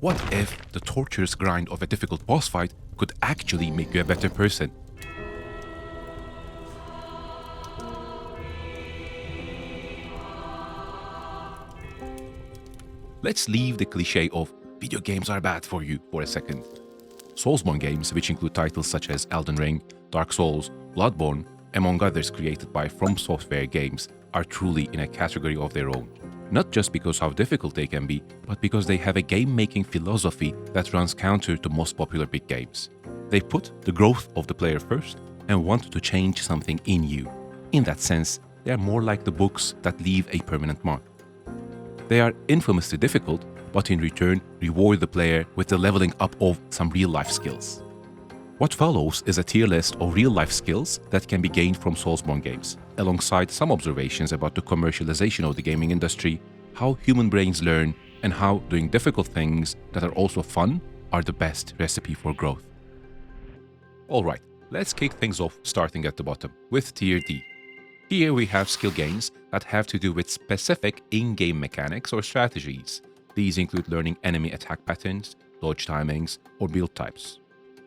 What if the torturous grind of a difficult boss fight could actually make you a better person? Let's leave the cliche of video games are bad for you for a second. Soulsborne games, which include titles such as Elden Ring, Dark Souls, Bloodborne, among others created by From Software games, are truly in a category of their own. Not just because how difficult they can be, but because they have a game-making philosophy that runs counter to most popular big games. They put the growth of the player first and want to change something in you. In that sense, they are more like the books that leave a permanent mark. They are infamously difficult, but in return reward the player with the leveling up of some real-life skills. What follows is a tier list of real-life skills that can be gained from Soulsborne games, alongside some observations about the commercialization of the gaming industry, how human brains learn, and how doing difficult things that are also fun are the best recipe for growth. Alright, let's kick things off starting at the bottom, with Tier D. Here we have skill gains that have to do with specific in-game mechanics or strategies. These include learning enemy attack patterns, dodge timings, or build types.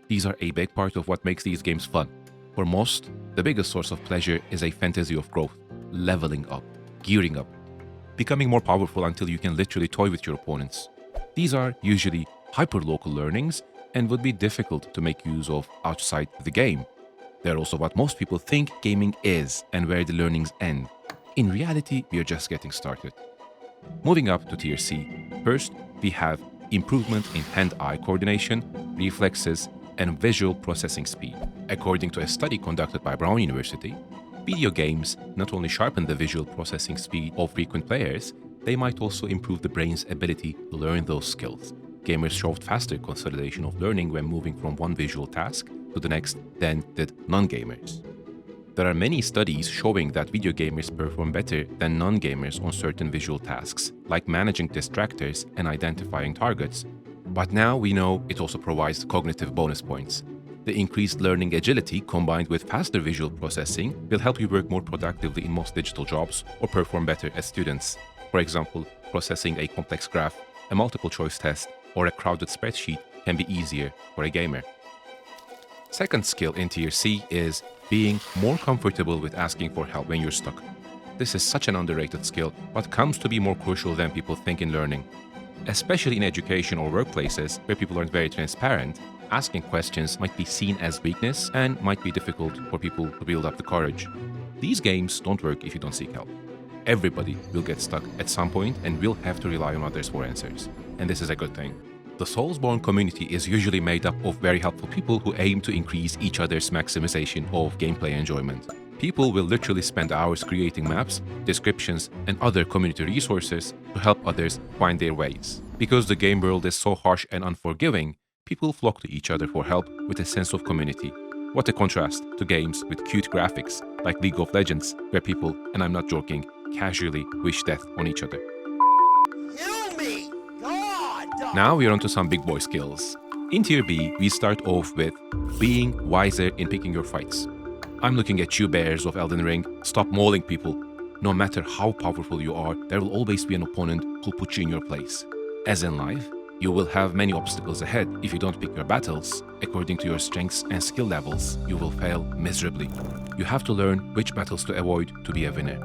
These are a big part of what makes these games fun. For most, the biggest source of pleasure is a fantasy of growth, leveling up, gearing up, becoming more powerful until you can literally toy with your opponents. These are usually hyper-local learnings and would be difficult to make use of outside the game. They're also what most people think gaming is and where the learnings end. In reality, we are just getting started. Moving up to Tier C, first we have improvement in hand-eye coordination, reflexes, and visual processing speed. According to a study conducted by Brown University, video games not only sharpen the visual processing speed of frequent players, they might also improve the brain's ability to learn those skills. Gamers showed faster consolidation of learning when moving from one visual task to the next than did non-gamers. There are many studies showing that video gamers perform better than non-gamers on certain visual tasks, like managing distractors and identifying targets. But now we know it also provides cognitive bonus points. The increased learning agility combined with faster visual processing will help you work more productively in most digital jobs or perform better as students. For example, processing a complex graph, a multiple choice test, or a crowded spreadsheet can be easier for a gamer. Second skill in Tier C is being more comfortable with asking for help when you're stuck. This is such an underrated skill, but comes to be more crucial than people think in learning. Especially in education or workplaces where people aren't very transparent, asking questions might be seen as weakness and might be difficult for people to build up the courage. These games don't work if you don't seek help. Everybody will get stuck at some point and will have to rely on others for answers. And this is a good thing. The Soulsborne community is usually made up of very helpful people who aim to increase each other's maximization of gameplay enjoyment. People will literally spend hours creating maps, descriptions, and other community resources to help others find their ways. Because the game world is so harsh and unforgiving, people flock to each other for help with a sense of community. What a contrast to games with cute graphics like League of Legends, where people, and I'm not joking, casually wish death on each other. Now we're onto some big boy skills. In Tier B, we start off with being wiser in picking your fights. I'm looking at you bears of Elden Ring, stop mauling people. No matter how powerful you are, there will always be an opponent who'll put you in your place. As in life, you will have many obstacles ahead. If you don't pick your battles according to your strengths and skill levels, you will fail miserably. You have to learn which battles to avoid to be a winner.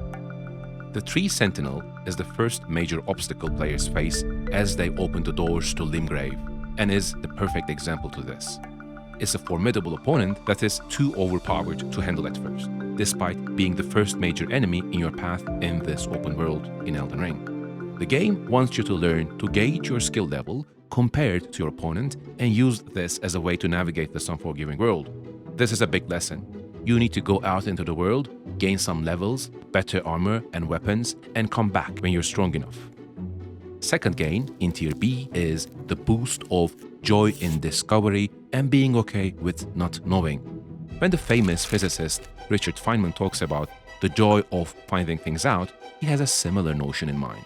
The Tree Sentinel is the first major obstacle players face as they open the doors to Limgrave, and is the perfect example to this. It's a formidable opponent that is too overpowered to handle at first, despite being the first major enemy in your path in this open world in Elden Ring. The game wants you to learn to gauge your skill level compared to your opponent and use this as a way to navigate this unforgiving world. This is a big lesson. You need to go out into the world, gain some levels, better armor and weapons, and come back when you're strong enough. Second gain in Tier B is the boost of joy in discovery and being okay with not knowing. When the famous physicist Richard Feynman talks about the joy of finding things out, he has a similar notion in mind.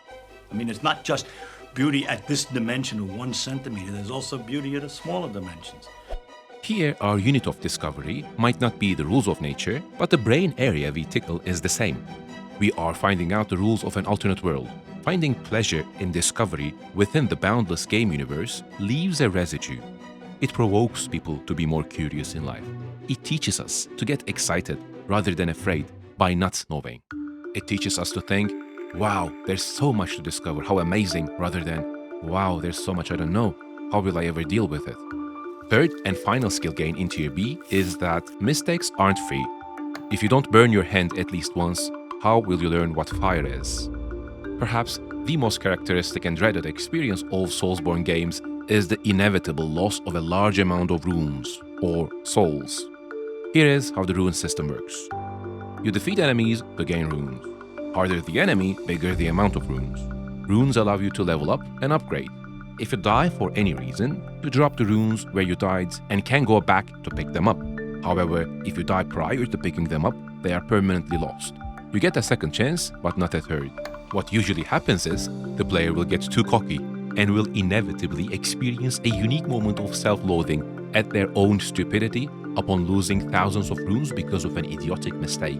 I mean, it's not just beauty at this dimension of 1 centimeter, there's also beauty at a smaller dimensions. Here, our unit of discovery might not be the rules of nature, but the brain area we tickle is the same. We are finding out the rules of an alternate world, Finding pleasure in discovery within the boundless game universe leaves a residue. It provokes people to be more curious in life. It teaches us to get excited rather than afraid by not knowing. It teaches us to think, wow, there's so much to discover, how amazing, rather than, wow, there's so much I don't know, how will I ever deal with it? Third and final skill gain in Tier B is that mistakes aren't free. If you don't burn your hand at least once, how will you learn what fire is? Perhaps the most characteristic and dreaded experience of Soulsborne games is the inevitable loss of a large amount of runes, or souls. Here is how the rune system works. You defeat enemies to gain runes. Harder the enemy, bigger the amount of runes. Runes allow you to level up and upgrade. If you die for any reason, you drop the runes where you died and can go back to pick them up. However, if you die prior to picking them up, they are permanently lost. You get a second chance, but not a third. What usually happens is, the player will get too cocky and will inevitably experience a unique moment of self-loathing at their own stupidity upon losing thousands of runes because of an idiotic mistake.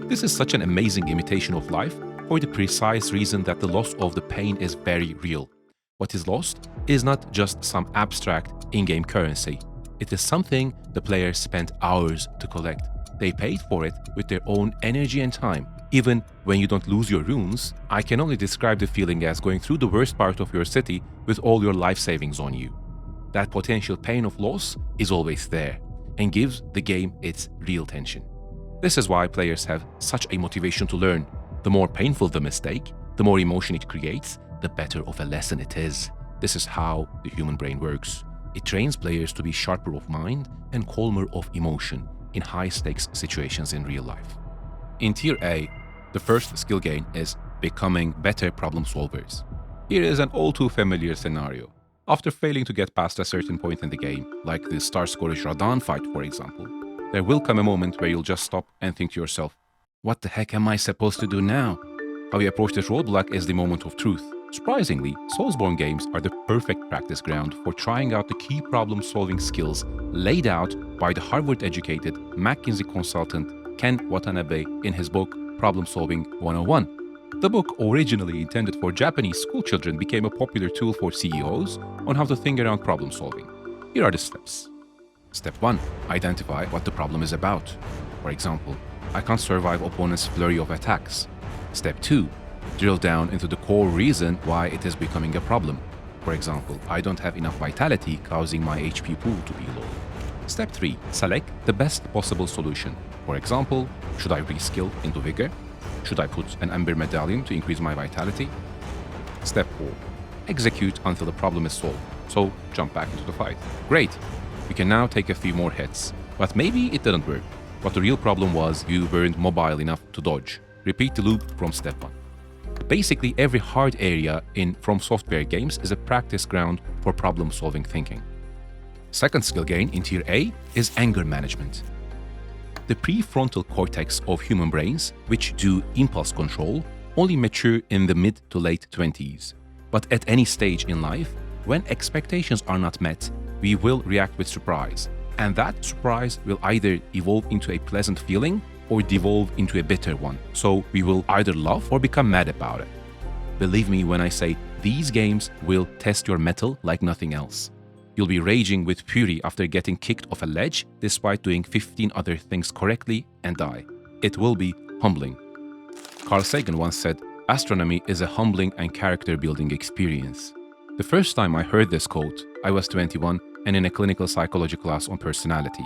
This is such an amazing imitation of life for the precise reason that the loss of the pain is very real. What is lost is not just some abstract in-game currency. It is something the players spent hours to collect. They paid for it with their own energy and time. Even when you don't lose your runes, I can only describe the feeling as going through the worst part of your city with all your life savings on you. That potential pain of loss is always there and gives the game its real tension. This is why players have such a motivation to learn. The more painful the mistake, the more emotion it creates, the better of a lesson it is. This is how the human brain works. It trains players to be sharper of mind and calmer of emotion in high-stakes situations in real life. In Tier A, the first skill gain is becoming better problem solvers. Here is an all-too-familiar scenario. After failing to get past a certain point in the game, like the Star-Scourge Radahn fight for example, there will come a moment where you'll just stop and think to yourself, what the heck am I supposed to do now? How you approach this roadblock is the moment of truth. Surprisingly, Soulsborne games are the perfect practice ground for trying out the key problem-solving skills laid out by the Harvard-educated McKinsey consultant Ken Watanabe in his book Problem Solving 101. The book, originally intended for Japanese schoolchildren, became a popular tool for CEOs on how to think around problem solving. Here are the steps. Step 1. Identify what the problem is about. For example, I can't survive opponents' flurry of attacks. Step 2. Drill down into the core reason why it is becoming a problem. For example, I don't have enough vitality, causing my HP pool to be low. Step 3. Select the best possible solution. For example, should I reskill into Vigor? Should I put an Ember Medallion to increase my vitality? Step 4. Execute until the problem is solved. So, jump back into the fight. Great! You can now take a few more hits. But maybe it didn't work. What the real problem was, you weren't mobile enough to dodge. Repeat the loop from step 1. Basically, every hard area in From Software games is a practice ground for problem-solving thinking. Second skill gain in Tier A is anger management. The prefrontal cortex of human brains, which do impulse control, only mature in the mid to late 20s. But at any stage in life, when expectations are not met, we will react with surprise. And that surprise will either evolve into a pleasant feeling or devolve into a bitter one. So we will either laugh or become mad about it. Believe me when I say these games will test your mettle like nothing else. You'll be raging with fury after getting kicked off a ledge despite doing 15 other things correctly and die. It will be humbling. Carl Sagan once said, astronomy is a humbling and character-building experience. The first time I heard this quote, I was 21 and in a clinical psychology class on personality.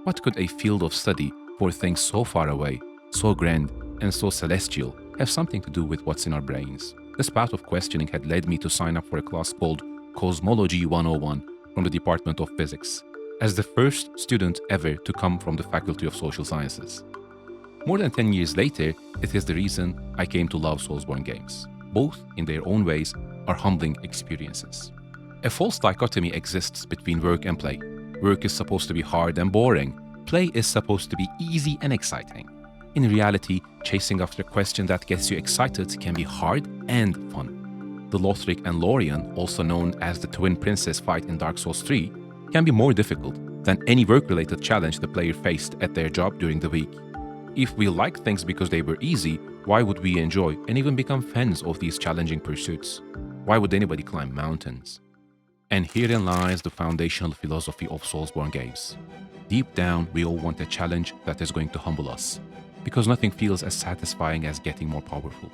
What could a field of study for things so far away, so grand, and so celestial have something to do with what's in our brains? This path of questioning had led me to sign up for a class called Cosmology 101 from the Department of Physics, as the first student ever to come from the Faculty of Social Sciences. More than 10 years later, it is the reason I came to love Soulsborne games. Both, in their own ways, are humbling experiences. A false dichotomy exists between work and play. Work is supposed to be hard and boring. Play is supposed to be easy and exciting. In reality, chasing after a question that gets you excited can be hard and fun. The Lothric and Lorien, also known as the Twin Princess fight in Dark Souls 3, can be more difficult than any work-related challenge the player faced at their job during the week. If we like things because they were easy, Why would we enjoy and even become fans of these challenging pursuits? Why would anybody climb mountains? And herein lies the foundational philosophy of Soulsborne games. Deep down, we all want a challenge that is going to humble us, because nothing feels as satisfying as getting more powerful.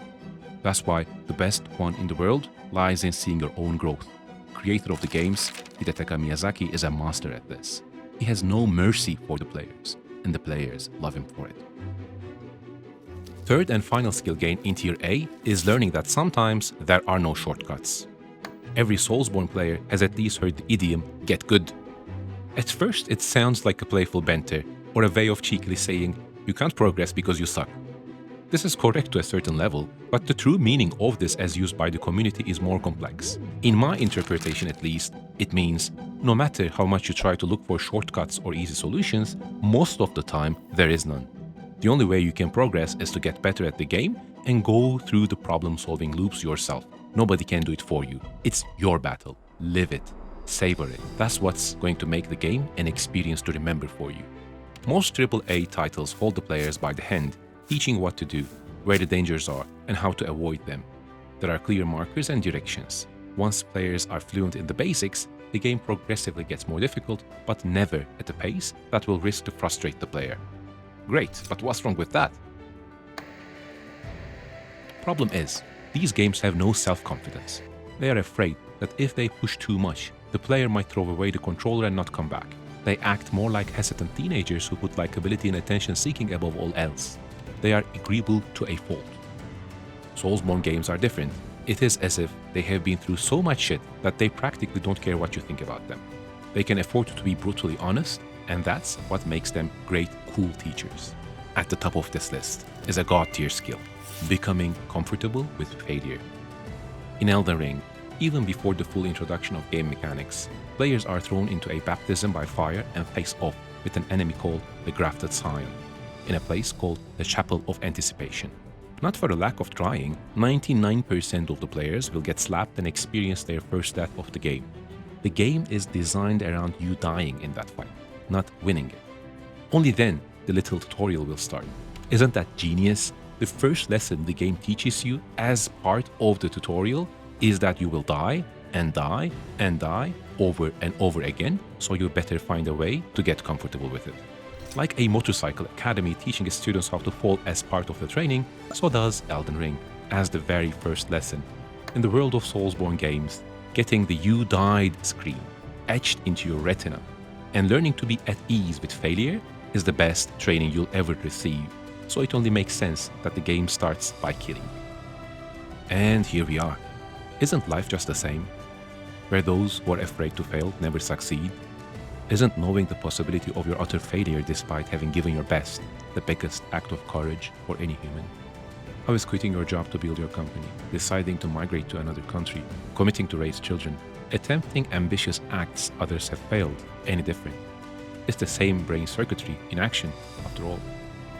That's why the best one in the world lies in seeing your own growth. Creator of the games, Hidetaka Miyazaki, is a master at this. He has no mercy for the players, and the players love him for it. Third and final skill gain in Tier A is learning that sometimes there are no shortcuts. Every Soulsborne player has at least heard the idiom, get good. At first, it sounds like a playful banter, or a way of cheekily saying, you can't progress because you suck. This is correct to a certain level, but the true meaning of this as used by the community is more complex. In my interpretation at least, it means no matter how much you try to look for shortcuts or easy solutions, most of the time there is none. The only way you can progress is to get better at the game and go through the problem-solving loops yourself. Nobody can do it for you. It's your battle. Live it. Savor it. That's what's going to make the game an experience to remember for you. Most AAA titles hold the players by the hand, teaching what to do, where the dangers are, and how to avoid them. There are clear markers and directions. Once players are fluent in the basics, the game progressively gets more difficult, but never at a pace that will risk to frustrate the player. Great, but what's wrong with that? Problem is, these games have no self-confidence. They are afraid that if they push too much, the player might throw away the controller and not come back. They act more like hesitant teenagers who put likability and attention-seeking above all else. They are agreeable to a fault. Soulsborne games are different. It is as if they have been through so much shit that they practically don't care what you think about them. They can afford to be brutally honest, and that's what makes them great, cool teachers. At the top of this list is a god-tier skill, becoming comfortable with failure. In Elden Ring, even before the full introduction of game mechanics, players are thrown into a baptism by fire and face off with an enemy called the Grafted Scion, in a place called the Chapel of Anticipation. Not for a lack of trying, 99% of the players will get slapped and experience their first death of the game. The game is designed around you dying in that fight, not winning it. Only then the little tutorial will start. Isn't that genius? The first lesson the game teaches you as part of the tutorial is that you will die and die and die over and over again, so you better find a way to get comfortable with it. Like a motorcycle academy teaching its students how to fall as part of the training, so does Elden Ring, as the very first lesson. In the world of Soulsborne games, getting the "you died" screen etched into your retina and learning to be at ease with failure is the best training you'll ever receive, so it only makes sense that the game starts by killing. And here we are. Isn't life just the same? Where those who are afraid to fail never succeed? Isn't knowing the possibility of your utter failure despite having given your best the biggest act of courage for any human? How is quitting your job to build your company, deciding to migrate to another country, committing to raise children, attempting ambitious acts others have failed, any different? It's the same brain circuitry in action, after all.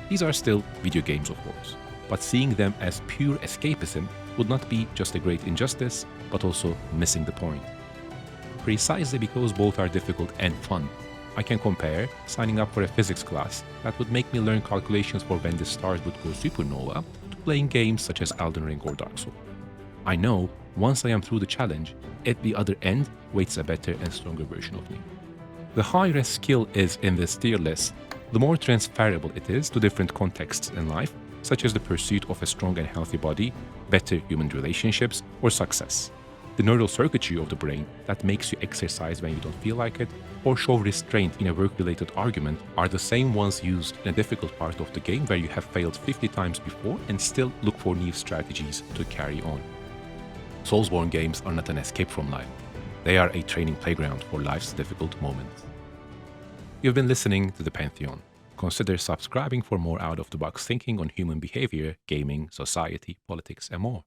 These are still video games, of course, but seeing them as pure escapism would not be just a great injustice, but also missing the point. Precisely because both are difficult and fun, I can compare signing up for a physics class that would make me learn calculations for when the stars would go supernova to playing games such as Elden Ring or Dark Souls. I know once I am through the challenge, at the other end waits a better and stronger version of me. The higher a skill is in this tier list, the more transferable it is to different contexts in life, such as the pursuit of a strong and healthy body, better human relationships, or success. The neural circuitry of the brain that makes you exercise when you don't feel like it, or show restraint in a work-related argument, are the same ones used in a difficult part of the game where you have failed 50 times before and still look for new strategies to carry on. Soulsborne games are not an escape from life. They are a training playground for life's difficult moments. You've been listening to The Pantheon. Consider subscribing for more out-of-the-box thinking on human behavior, gaming, society, politics, and more.